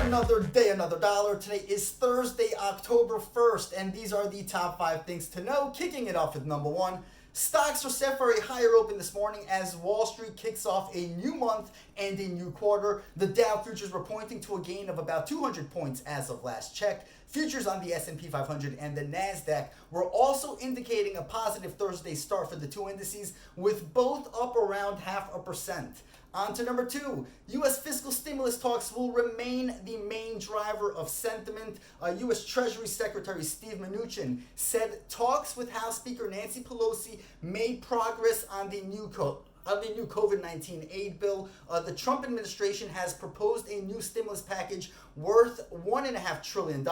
Another day, another dollar. Today is Thursday, October 1st, and these are the top 5 things to know. Kicking it off with number 1. Stocks are set for a higher open this morning as Wall Street kicks off a new month and a new quarter. The Dow futures were pointing to a gain of about 200 points as of last check. Futures on the S&P 500 and the NASDAQ were also indicating a positive Thursday start for the two indices, with both up around 0.5%. On to number 2. U.S. fiscal stimulus talks will remain the main driver of sentiment. U.S. Treasury Secretary Steve Mnuchin said talks with House Speaker Nancy Pelosi made progress on the new COVID-19 aid bill. The Trump administration has proposed a new stimulus package worth $1.5 trillion,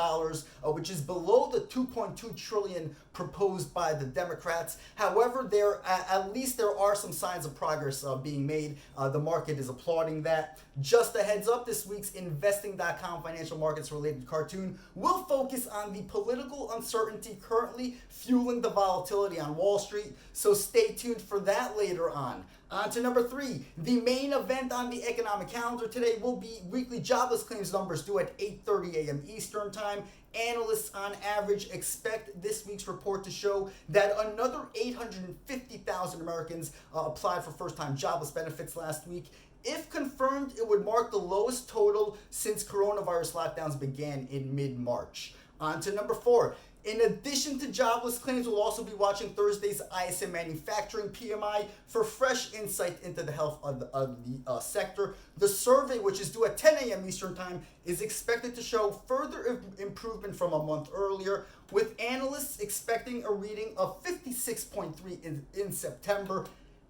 which is below the $2.2 trillion proposed by the Democrats. However, at least there are some signs of progress being made. The market is applauding that. Just a heads up, this week's Investing.com financial markets related cartoon will focus on the political uncertainty currently fueling the volatility on Wall Street, so stay tuned for that later on. On to number 3. The main event on the economic calendar today will be weekly jobless claims numbers due at 8:30 a.m. Eastern Time. Analysts on average expect this week's report to show that another 850,000 Americans applied for first-time jobless benefits last week. If confirmed, it would mark the lowest total since coronavirus lockdowns began in mid-March. On to number 4. In addition to jobless claims, we'll also be watching Thursday's ISM Manufacturing PMI for fresh insight into the health of the sector. The survey, which is due at 10 a.m. Eastern Time, is expected to show further improvement from a month earlier, with analysts expecting a reading of 56.3 in September.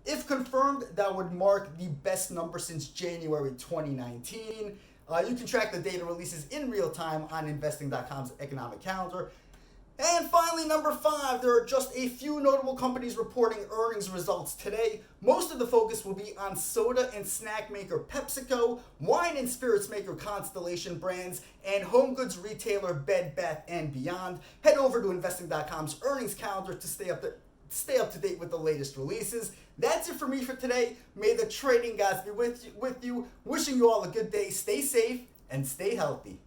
If confirmed, that would mark the best number since January 2019. You can track the data releases in real time on Investing.com's economic calendar. And finally, number 5, there are just a few notable companies reporting earnings results today. Most of the focus will be on soda and snack maker PepsiCo, wine and spirits maker Constellation Brands, and home goods retailer Bed Bath & Beyond. Head over to Investing.com's earnings calendar to stay up to date with the latest releases. That's it for me for today. May the trading gods be with you. Wishing you all a good day. Stay safe and stay healthy.